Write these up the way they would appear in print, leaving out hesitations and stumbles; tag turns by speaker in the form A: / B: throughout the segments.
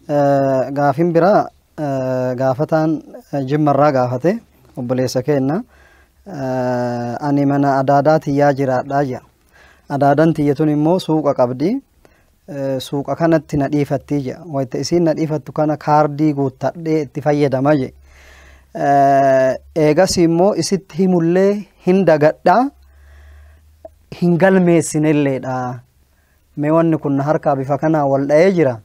A: gaafin biraa gaafataan jimmarraa gaafate obboleessa kenna ani mana adaadaa tiyyaa jiraadhaa jira. Adaadaan tiyyatun immoo suuqa qabdi. Suuqa kanatti na dhiifattii jira. Wayita isiin na dhiifattu kana kaardii guuttadhee itti fayyadama je. Eegas immoo isitti himullee hin dagadhaa hin galmeessinelleedha. Mee wanni kun harkaa bifa kanaa wal dha'ee jira.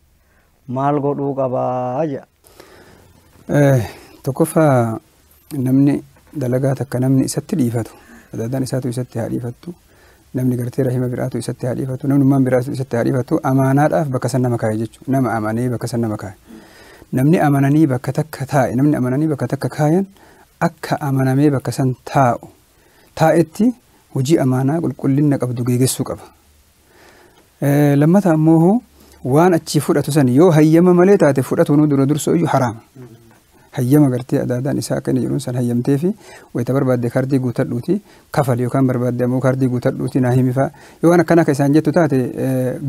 A: Maal godhuu qabaa jira.
B: Tokkoffaa namni dalagaa takka namni isatti dhiifatu. Adaadaan isaatu isatti haa dhiifattu. Namni gartee rahima biraatu isatti haa dhiifatu. Namnummaan biraatu isatti haa dhiifatu. Amaanaadhaaf bakka san nama kaa'e jechuudha. Nama amanee bakka san nama kaa'e. Namni amananii bakka takka taa'e. Namni amananii bakka takka kaayan akka amanamee bakka san taa'u. Taa'etti hojii amaanaa qulqullina qabdu geegessuu qaba. Lammata ammoo waan achi fudhatu san yoo hayyama malee taate fudhatuun dura dursoo iyyuu haraama. Hayyama gartee adaadaan isaa akka inni jedhuun san hayyamtee fi wayita barbaadde kaardii guutadhuuti kafali yookaan barbaadde ammoo kaardii guutadhuuti naa himi fa'a yoo waan akkana akka isaan jettu taate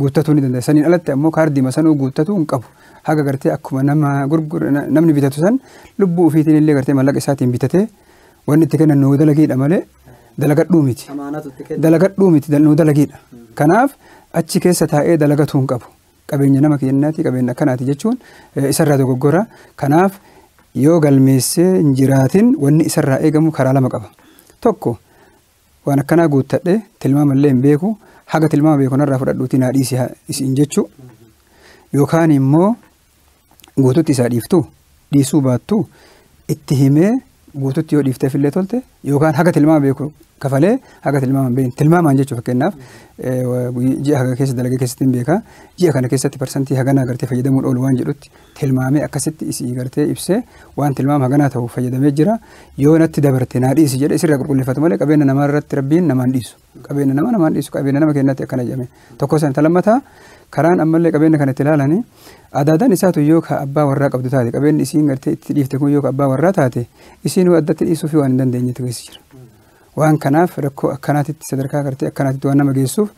B: guuttatuu ni danda'a. Saniin alatti ammoo kaardii masanuu guuttatuu hin qabu. Haga gartee akkuma namni bitatu san lubbuu ofiitiin illee gartee mallaqa isaatiin bitatee wanni itti kennan nuu dalagiidha malee dalagadhuu miti. Dalagadhuu miti nuu dalagiidha. Kanaaf achi keessa taa'ee dalagatuu hin qabu. Qabeenya nama kennaati qabeenya akkanaati jechuun isarraa dogoggora. Kanaaf yoo galmeessee hin jiraatin wanni isarraa eegamu karaa lama qaba. Tokko waan akkanaa guuttadhee tilmaamallee hin beeku haga tilmaama beeku narraa fudhadhuutii naa dhiisi isiin jechuu yookaan immoo guututti isaa dhiisuu baattu itti himee guututti yoo dhiifteefillee tolte yookaan haga tilmaama beeku kafalee haga tilmaama hin beekne tilmaamaan jechuu fakkeenyaaf ji'a haga keessa dalagee keessatti hin beekaa ji'a kana keessatti parsantii haganaa gartee fayyadamuun oolu waan jedhutti tilmaamee akkasitti isii gartee ibsee waan tilmaama haganaa ta'u fayyadamee jira yoo natti dabarte naa dhiisi jedhe isirraa qulqulleeffatu malee qabeenya namaa irratti rabbiin namaan dhiisu qabeenya namaan dhiisu qabeenya nama kennatti akkana jedhame tokko san talammataa karaan ammallee qabeenya kana itti ilaalanii adaadaan isaatu yoo ka abbaa warraa qabdu taate qabeenyi isiin gartee itti dhiifte kun yoo ka abbaa warraa taate isiin addatti dhiisuuf waan hin dandeenyetu keessa jira. Waan kanaaf rakkoo akkanaatitti sadarkaa gartee akkanaatitti waan nama geessuuf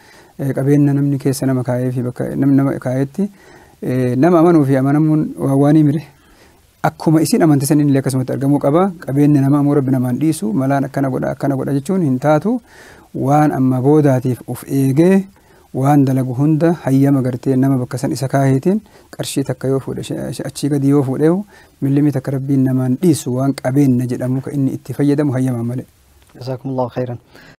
B: qabeenya namni keessa nama kaa'ee fi bakka namni nama kaa'etti nama amanuu fi amanamuun waan mire akkuma isiin amante san illee akkasumatti argamuu qaba. Qabeenya nama ammoo rabbi namaan dhiisu malaan akkana godha jechuun hin taatu waan amma boodaatiif of eegee waan dalagu hunda hayyama gartee nama bakka san isa kaaheetiin qarshii takka yoo fuudhe achii gadi yoo fuudheehu millimii takka rabbiin namaan dhiisu waan qabeenya jedhamu ka inni itti fayyadamu hayyamaan malee.
A: جزاكم الله خيرا.